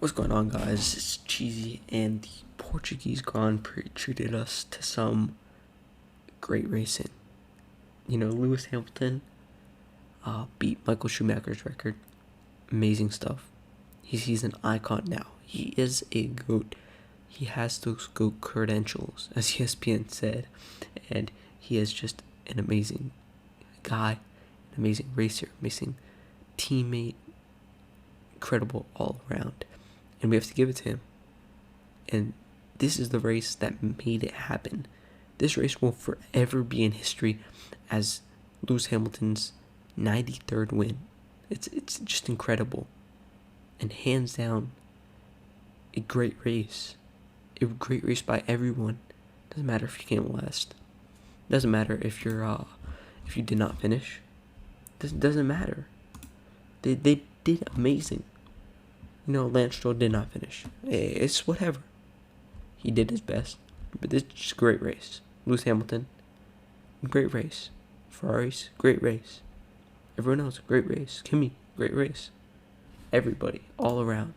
What's going on, guys? It's Cheesy, and the Portuguese Grand Prix treated us to some great racing. Lewis Hamilton beat Michael Schumacher's record. Amazing stuff. He's an icon now. He is a GOAT. He has those GOAT credentials, as ESPN said, and he is just an amazing guy, an amazing racer, amazing teammate, incredible all around. And we have to give it to him. And this is the race that made it happen. This race will forever be in history as Lewis Hamilton's 93rd win. It's just incredible. And hands down, a great race. A great race by everyone. Doesn't matter if you came last. Doesn't matter if if you did not finish. Doesn't matter. They did amazing. Lance Stroll did not finish. It's whatever. He did his best. But this is just a great race. Lewis Hamilton, great race. Ferraris, great race. Everyone else, great race. Kimi, great race. Everybody, all around.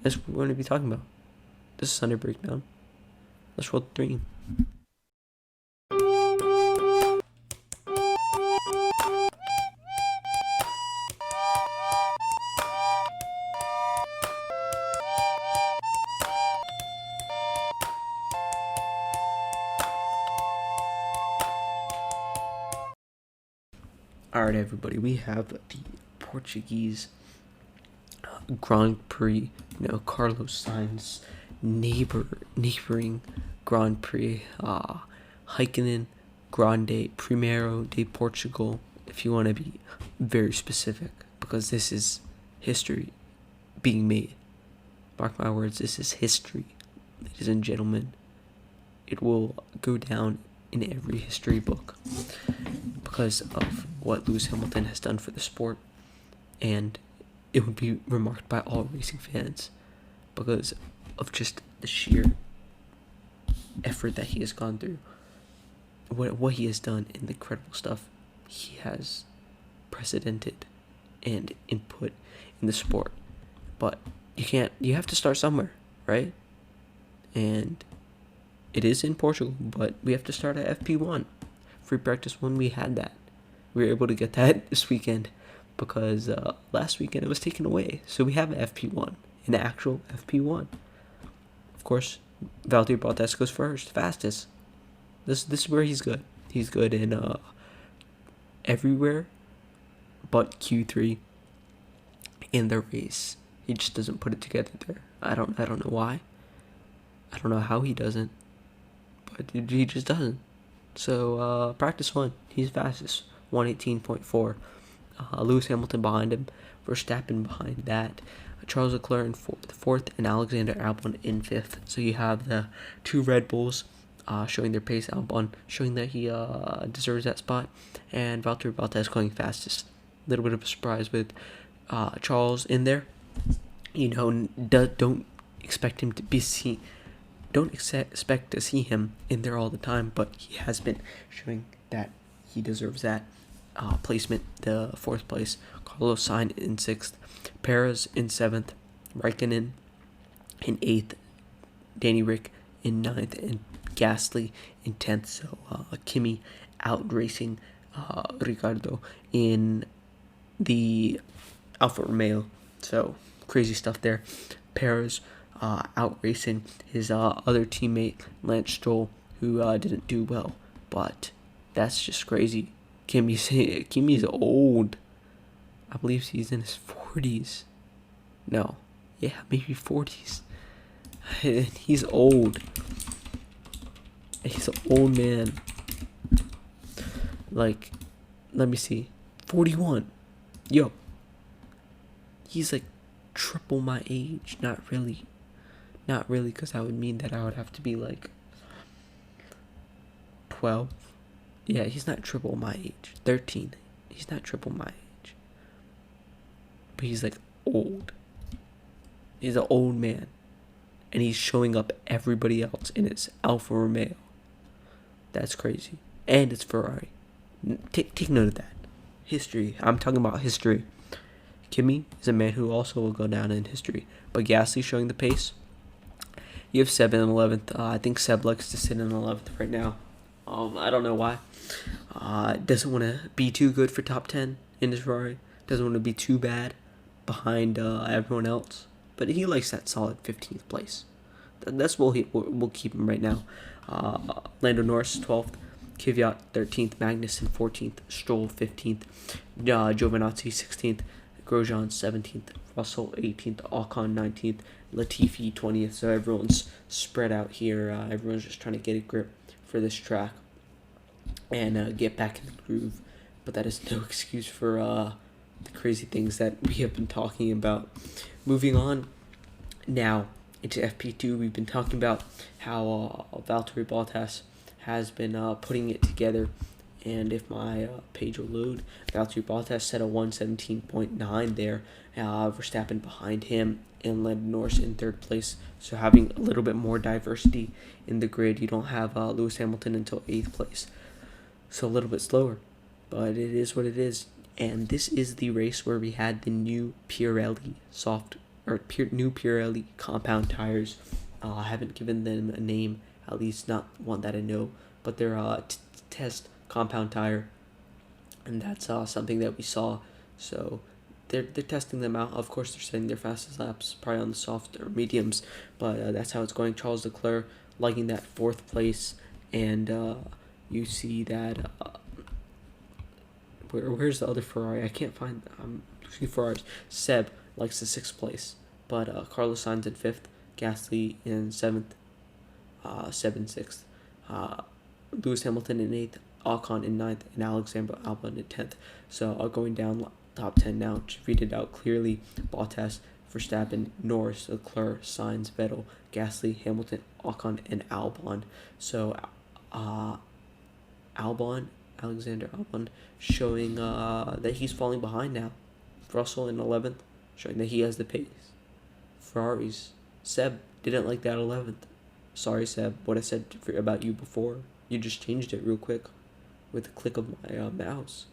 That's what we're going to be talking about. This is Sunday Breakdown. Let's roll the dream. Alright, everybody, we have the Portuguese Grand Prix, Carlos Sainz neighboring Grand Prix, Raikkonen Grande Primeiro de Portugal, if you want to be very specific, because this is history being made. Mark my words, this is history, ladies and gentlemen. It will go down in every history book because of what Lewis Hamilton has done for the sport, and it would be remarked by all racing fans because of just the sheer effort that he has gone through, what he has done, and the incredible stuff he has precedented and input in the sport. But you have to start somewhere, right? And it is in Portugal, but we have to start at FP1. Free practice one, we had that. We were able to get that this weekend because last weekend it was taken away. So we have an FP1, an actual FP1. Of course, Valtteri Bottas goes first, fastest. This is where he's good. He's good in everywhere but Q3 in the race. He just doesn't put it together there. I don't know why. I don't know how he doesn't, but he just doesn't. So practice one, he's fastest, 118.4. Lewis Hamilton behind him, Verstappen behind that, Charles Leclerc in fourth, and Alexander Albon in fifth. So you have the two Red Bulls showing their pace. Albon showing that he deserves that spot, and Valtteri Bottas going fastest. A little bit of a surprise with Charles in there. Don't expect him to be seen. Don't expect to see him in there all the time, but he has been showing that he deserves that placement. The fourth place, Carlos Sainz in sixth, Perez in seventh, Raikkonen in eighth, Danny Rick in ninth, and Gasly in 10th. So Kimi out racing Ricardo in the Alfa Romeo. So crazy stuff there. Perez out racing his other teammate Lance Stroll, who didn't do well, but that's just crazy. Kimi's old. I believe he's in his 40s. No, yeah, maybe 40s. He's old. He's an old man. Like, let me see, 41. Yo, he's like triple my age. Not really, because that would mean that I would have to be like 12. Yeah, he's not triple my age. 13. He's not triple my age. But he's like old. He's an old man. And he's showing up everybody else in his Alfa Romeo. That's crazy. And it's Ferrari. Take note of that. History. I'm talking about history. Kimi is a man who also will go down in history. But Gasly showing the pace. You have Seb in 11th. I think Seb likes to sit in 11th right now. I don't know why. Doesn't want to be too good for top 10 in his Ferrari. Doesn't want to be too bad behind everyone else. But he likes that solid 15th place. That's what we'll keep him right now. Lando Norris 12th. Kvyat 13th. Magnussen 14th. Stroll 15th. Giovinazzi 16th. Grosjean 17th. Russell 18th. Ocon 19th. Latifi 20th. So everyone's spread out here. Everyone's just trying to get a grip for this track and get back in the groove. But that is no excuse for the crazy things that we have been talking about. Moving on now into FP2, we've been talking about how Valtteri Bottas has been putting it together. And if my page will load, Valtteri Bottas set a 117.9 there. Verstappen behind him and Lando Norris in third place. So having a little bit more diversity in the grid. You don't have Lewis Hamilton until 8th place. So a little bit slower. But it is what it is. And this is the race where we had the new Pirelli new Pirelli compound tires. I haven't given them a name, at least not one that I know. But they're test compound tire, and that's something that we saw. So they're testing them out. Of course, they're setting their fastest laps probably on the soft or mediums, but that's how it's going. Charles Leclerc liking that 4th place, and you see that where's the other Ferrari? I can't find. I'm losing Ferraris. Seb likes the 6th place, but Carlos Sainz in 5th, Gasly in 7th, Seb in 6th, Lewis Hamilton in 8th, Ocon in 9th, and Alexander Albon in 10th. So going down top 10 now, tweeted out clearly: Bottas, Verstappen, Norris, Leclerc, Sainz, Vettel, Gasly, Hamilton, Ocon, and Albon. So Alexander Albon showing that he's falling behind now. Russell in 11th, showing that he has the pace. Ferraris. Seb didn't like that 11th. Sorry, Seb, what I said about you before. You just changed it real quick with a click of my mouse.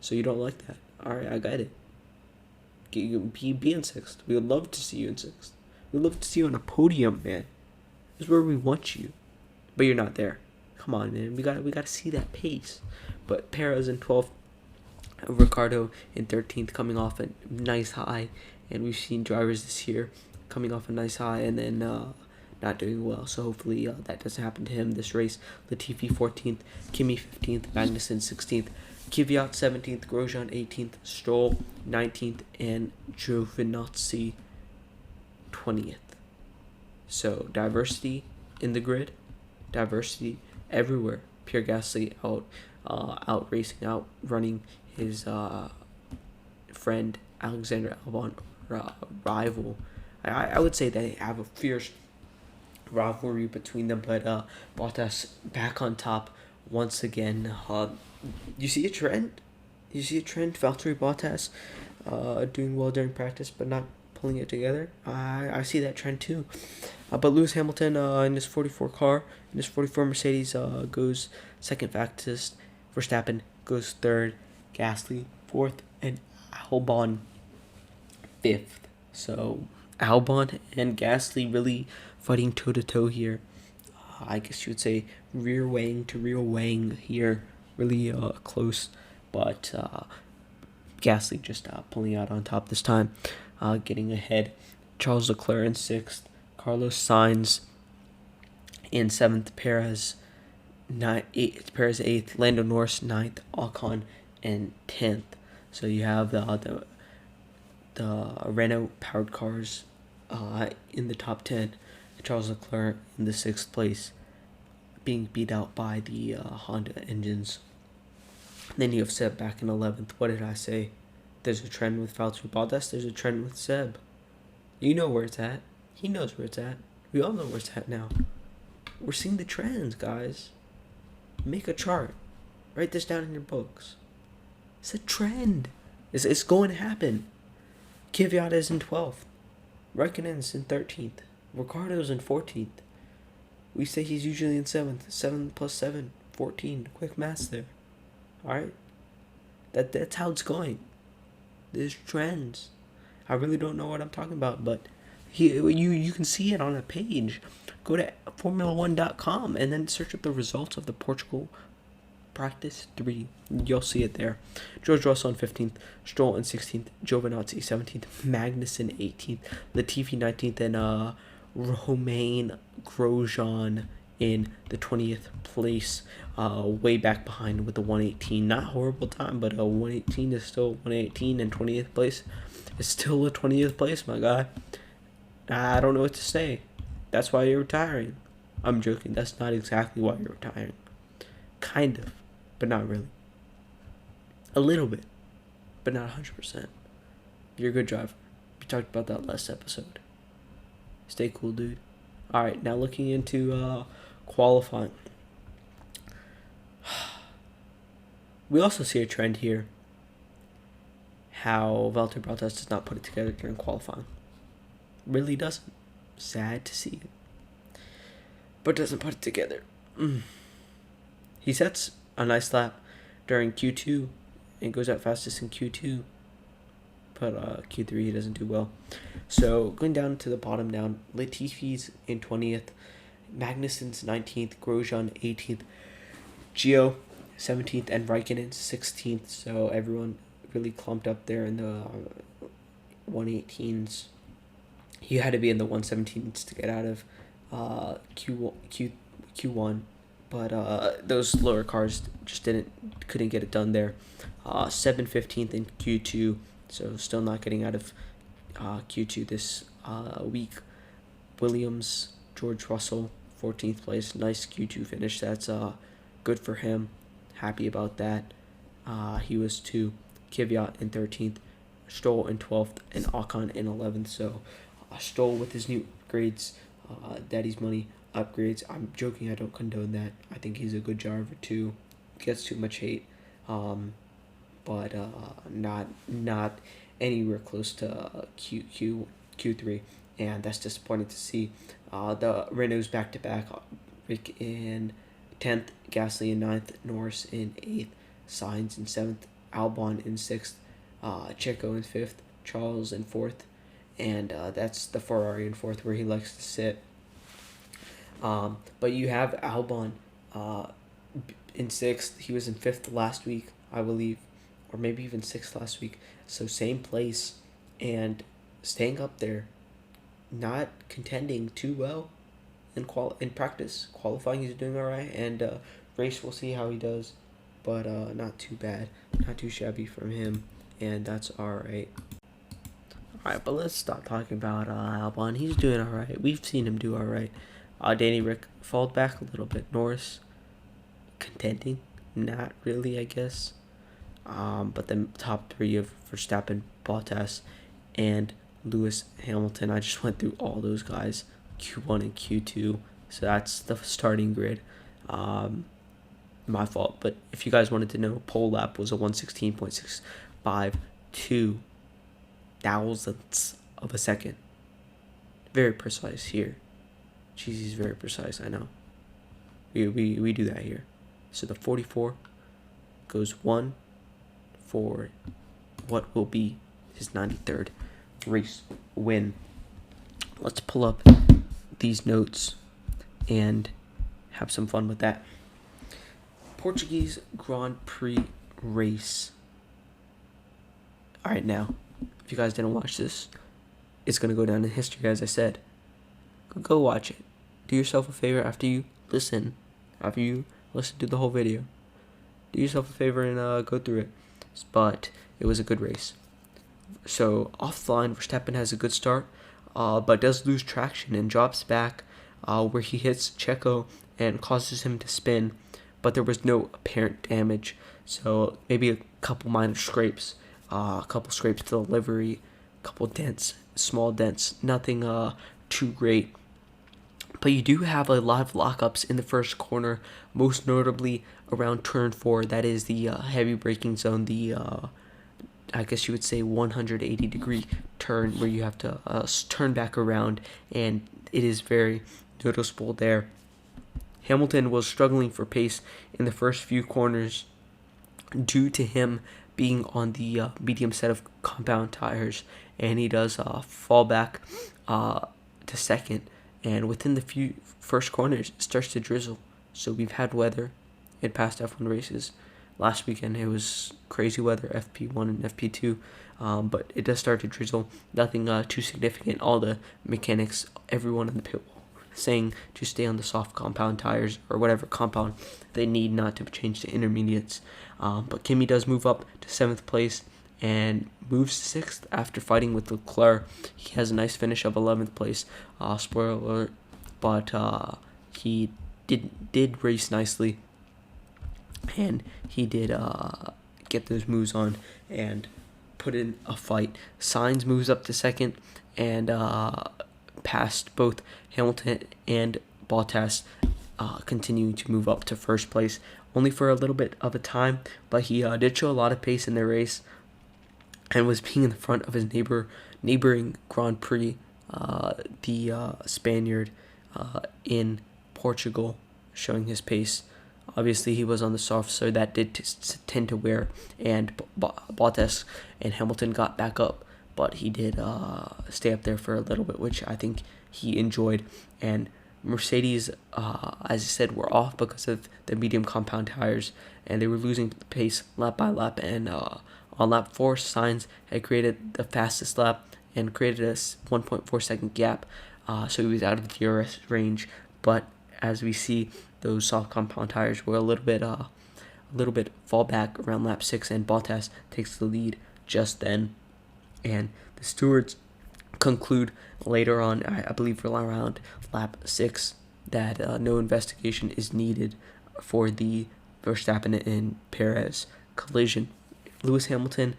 So you don't like that. Alright, I got it. Be in 6th. We would love to see you in 6th. We'd love to see you on a podium, man. This is where we want you. But you're not there. Come on, man. We gotta see that pace. But Perez in 12th. Ricardo in 13th, coming off a nice high. And we've seen drivers this year coming off a nice high and then not doing well. So hopefully that doesn't happen to him this race. Latifi 14th, Kimi 15th, Magnussen 16th, Kvyat 17th, Grosjean 18th, Stroll 19th, and Giovinazzi 20th. So diversity in the grid, diversity everywhere. Pierre Gasly out racing, out running his friend Alexander Albon, rival. I would say they have a fierce rivalry between them, but Bottas back on top once again. You see a trend? You see a trend? Valtteri Bottas doing well during practice, but not pulling it together. I see that trend too. But Lewis Hamilton in his 44 car, in his 44 Mercedes, goes second fastest. Verstappen goes third. Gasly 4th, and Albon 5th. So Albon and Gasly really fighting toe-to-toe here. I guess you would say rear wang to rear wang here. Really close, but Gasly just pulling out on top this time, getting ahead. Charles Leclerc in 6th. Carlos Sainz in 7th. Perez 8th. Lando Norris 9th. Ocon in 10th. So you have the Renault powered cars in the top 10. Charles Leclerc in the 6th place, being beat out by the Honda engines. Then you have Seb back in 11th. What did I say? There's a trend with Valtteri Bottas. There's a trend with Seb. You know where it's at. He knows where it's at. We all know where it's at now. We're seeing the trends, guys. Make a chart. Write this down in your books. It's a trend. It's going to happen. Kvyat is in 12th. Raikkonen's in 13th. Ricardo's in 14th. We say he's usually in 7th. 7 plus 7, 14. Quick maths there. Alright? That's how it's going. There's trends. I really don't know what I'm talking about, but you can see it on a page. Go to Formula1.com and then search up the results of the Portugal Practice 3. You'll see it there. George Russell in 15th, Stroll in 16th, Giovinazzi 17th, Magnussen 18th, Latifi 19th, and Romain Grosjean in the 20th place, way back behind with the 118. Not horrible time, but 118 is still 118, and 20th place is still a 20th place, my guy. I don't know what to say. That's why you're retiring. I'm joking. That's not exactly why you're retiring. Kind of, but not really. A little bit, but not 100%. You're a good driver. We talked about that last episode. Stay cool, dude. Alright, now looking into qualifying. We also see a trend here. How Valtteri Bottas does not put it together during qualifying. Really doesn't. Sad to see it. But doesn't put it together. He sets a nice lap during Q2 and goes out fastest in Q2. But Q3 he doesn't do well. So going down to the bottom down, Latifi's in 20th, Magnussen's 19th, Grosjean 18th, Gio 17th, and Raikkonen 16th. So everyone really clumped up there in the 118s. You had to be in the 117s to get out of Q1. But those lower cars just couldn't get it done there. 715th in Q2, so still not getting out of Q2 this week. Williams, George Russell, 14th place, nice Q2 finish. That's good for him. Happy about that. He was 2. Kvyat in 13th, Stroll in 12th, and Ocon in 11th. So Stroll with his new upgrades, daddy's money upgrades. I'm joking, I don't condone that. I think he's a good driver too. Gets too much hate, but not anywhere close to Q3, and that's disappointing to see. The Renault's back to back, Rick in 10th, Gasly in 9th, Norris in 8th, Sainz in 7th, Albon in 6th, Checo in 5th, Charles in 4th, and that's the Ferrari in 4th where he likes to sit. But you have Albon in 6th. He was in 5th last week, I believe, or maybe even 6th last week. So same place and staying up there, not contending too well in practice. Qualifying, he's doing all right, and race, we'll see how he does, but not too bad, not too shabby from him, and that's all right. All right, but let's stop talking about Albon. He's doing all right. We've seen him do all right. Danny Rick falled back a little bit. Norris contending, not really, I guess. But the top 3 of Verstappen, Bottas, and Lewis Hamilton. I just went through all those guys, Q1 and Q2. So that's the starting grid. My fault. But if you guys wanted to know, pole lap was a 116.652 thousandths of a second. Very precise here. Jeez, he's very precise, I know. We do that here. So the 44 goes 1 for what will be his 93rd race win. Let's pull up these notes and have some fun with that. Portuguese Grand Prix race. Alright, now, if you guys didn't watch this, it's going to go down in history, as I said. Go watch it. Do yourself a favor after you listen to the whole video. Do yourself a favor and go through it. But it was a good race. So off the line, Verstappen has a good start, but does lose traction and drops back, where he hits Checo and causes him to spin. But there was no apparent damage. So maybe a couple minor scrapes, a couple scrapes to the livery, a couple dents, small dents, nothing too great. But you do have a lot of lockups in the first corner, most notably around turn 4. That is the heavy braking zone, the I guess you would say 180-degree turn where you have to turn back around, and it is very noticeable there. Hamilton was struggling for pace in the first few corners due to him being on the medium set of compound tires, and he does fall back to second. And within the few first corners, it starts to drizzle. So we've had weather in past F1 races. Last weekend it was crazy weather, FP1 and FP2, but it does start to drizzle. Nothing too significant. All the mechanics, everyone in the pit wall, saying to stay on the soft compound tires or whatever compound they need, not to change to intermediates. But Kimi does move up to 7th place and moves to 6th after fighting with Leclerc. He has a nice finish of 11th place. Spoiler alert, but he did race nicely, and he did get those moves on and put in a fight. Sainz moves up to 2nd and passed both Hamilton and Bottas, continuing to move up to 1st place, only for a little bit of a time, but he did show a lot of pace in the race and was being in the front of his neighboring Grand Prix, the Spaniard in Portugal, showing his pace. Obviously, he was on the soft, so that did tend to wear, and Bottas and Hamilton got back up, but he did stay up there for a little bit, which I think he enjoyed. And Mercedes, as I said, were off because of the medium compound tires, and they were losing pace lap by lap. And on lap 4, Sainz had created the fastest lap and created a 1.4 second gap, so he was out of the DRS range. But as we see, those soft compound tires were a little bit fall back around lap 6, and Bottas takes the lead just then. And the stewards conclude later on, I believe around lap 6, that no investigation is needed for the Verstappen and Perez collision. Lewis Hamilton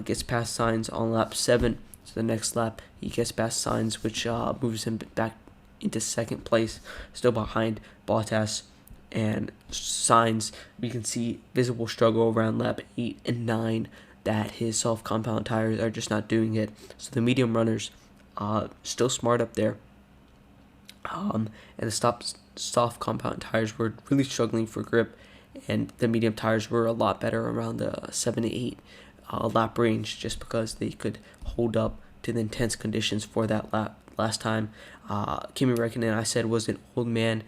gets past Sainz on lap 7, so the next lap he gets past Sainz, which moves him back into 2nd place, still behind Bottas and Sainz. We can see visible struggle around lap 8 and 9, that his soft compound tires are just not doing it. So the medium runners still smart up there, and the soft compound tires were really struggling for grip, and the medium tires were a lot better around the 7 to 8 lap range, just because they could hold up to the intense conditions for that lap. Last time, Kimi Räikkönen, I said, was an old man.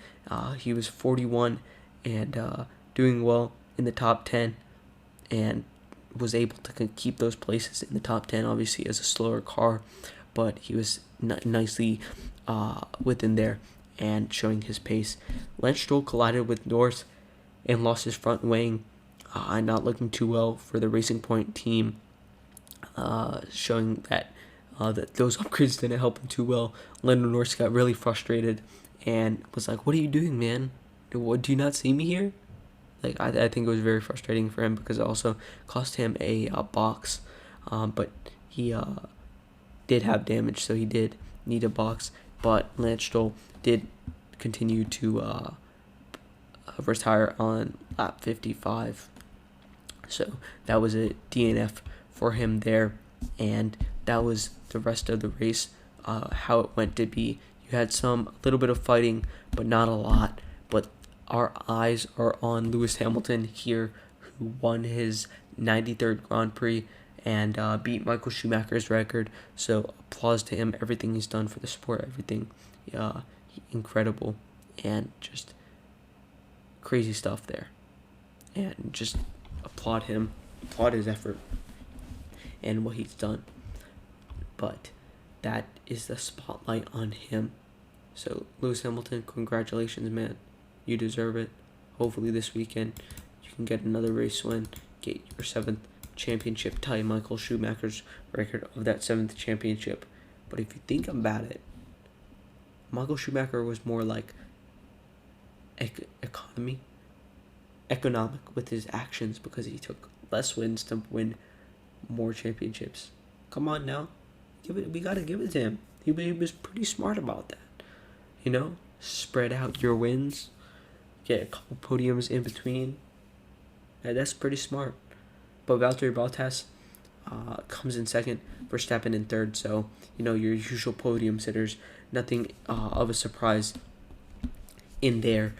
He was 41 and doing well in the top 10, and was able to keep those places in the top 10, obviously as a slower car, but he was nicely within there and showing his pace. Lance Stroll collided with Norris and lost his front wing, not looking too well for the Racing Point team, showing that those upgrades didn't help him too well. Lando Norris got really frustrated and was like, "What are you doing, man? Do you not see me here?" Like, I think it was very frustrating for him, because it also cost him a box, but he did have damage, so he did need a box. But Lance Stroll did continue to retire on lap 55, so that was a DNF for him there. And that was the rest of the race, how it went to be. You had a little bit of fighting, but not a lot. But our eyes are on Lewis Hamilton here, who won his 93rd Grand Prix and beat Michael Schumacher's record. So applause to him, everything he's done for the sport, everything incredible, and just crazy stuff there. And just applaud him, applaud his effort and what he's done. But that is the spotlight on him. So Lewis Hamilton, congratulations, man. You deserve it. Hopefully this weekend you can get another race win, get your 7th championship, tie Michael Schumacher's record of that 7th championship. But if you think about it, Michael Schumacher was more like economic with his actions, because he took less wins to win more championships. Come on now, we gotta give it to him. He was pretty smart about that. Spread out your wins, get a couple podiums in between. That's pretty smart. But Valtteri Bottas comes in 2nd, Verstappen in 3rd. So your usual podium sitters. Nothing of a surprise in there.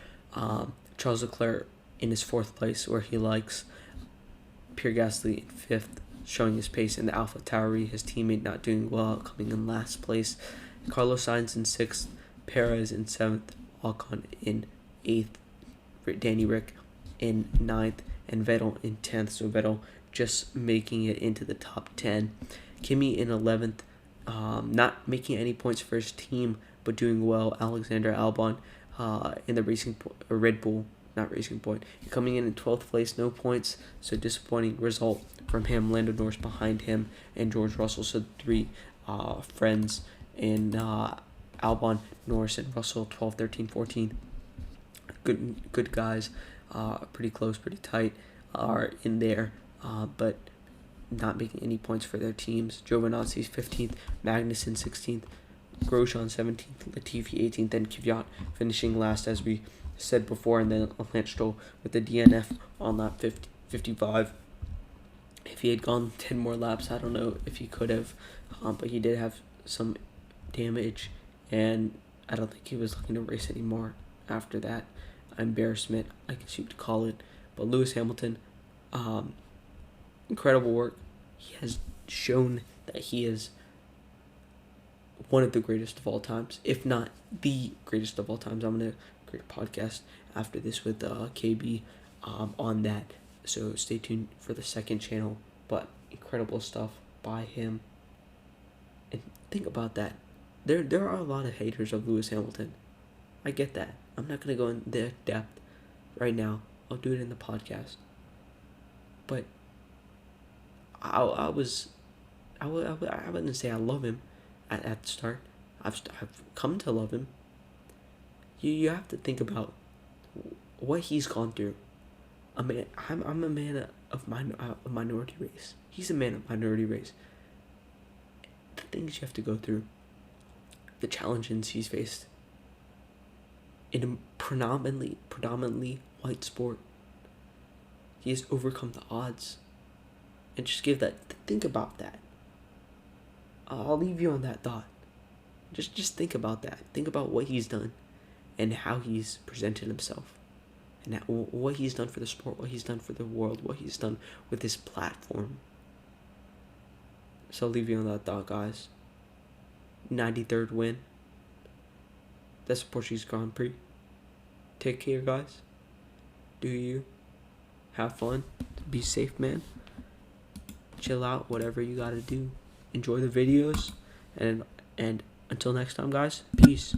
Charles Leclerc in his 4th place, where he likes. Pierre Gasly in 5th, showing his pace in the Alpha Tauri. His teammate not doing well, coming in last place. Carlos Sainz in 6th, Perez in 7th, Ocon in 8th, Danny Rick in 9th, and Vettel in 10th. So Vettel just making it into the top 10. Kimi in 11th, not making any points for his team, but doing well. Alexander Albon in the Red Bull, not Racing Point, coming in 12th place, no points. So disappointing result from him. Lando Norris behind him, and George Russell. So 3 friends in Albon, Norris, and Russell, 12, 13, 14. Good guys, pretty close, pretty tight, are in there, but not making any points for their teams. Giovinazzi's 15th, Magnussen 16th, Grosjean 17th, Latifi 18th, and Kvyat finishing last, as we said before, and then Lance Stroll with the DNF on lap 55. If he had gone 10 more laps, I don't know if he could have, but he did have some damage, and I don't think he was looking to race anymore after that embarrassment, I guess you could call it. But Lewis Hamilton, incredible work. He has shown that he is one of the greatest of all times, if not the greatest of all times. I'm going to create a podcast after this with KB on that, so stay tuned for the second channel. But incredible stuff by him. And think about that. There are a lot of haters of Lewis Hamilton. I get that. I'm not going to go in their depth right now. I'll do it in the podcast. But I wouldn't say I love him at the start. I've come to love him. You have to think about what he's gone through. I'm a man of minority race. He's a man of minority race. The things you have to go through, the challenges he's faced in a predominantly white sport. He has overcome the odds. And just think about that. I'll leave you on that thought. Just think about that. Think about what he's done and how he's presented himself. And what he's done for the sport, what he's done for the world, what he's done with his platform. So I'll leave you on that thought, guys. 93rd win. That's the Portuguese Grand Prix. Take care, guys. Do you. Have fun. Be safe, man. Chill out, whatever you gotta do. Enjoy the videos. And until next time, guys. Peace.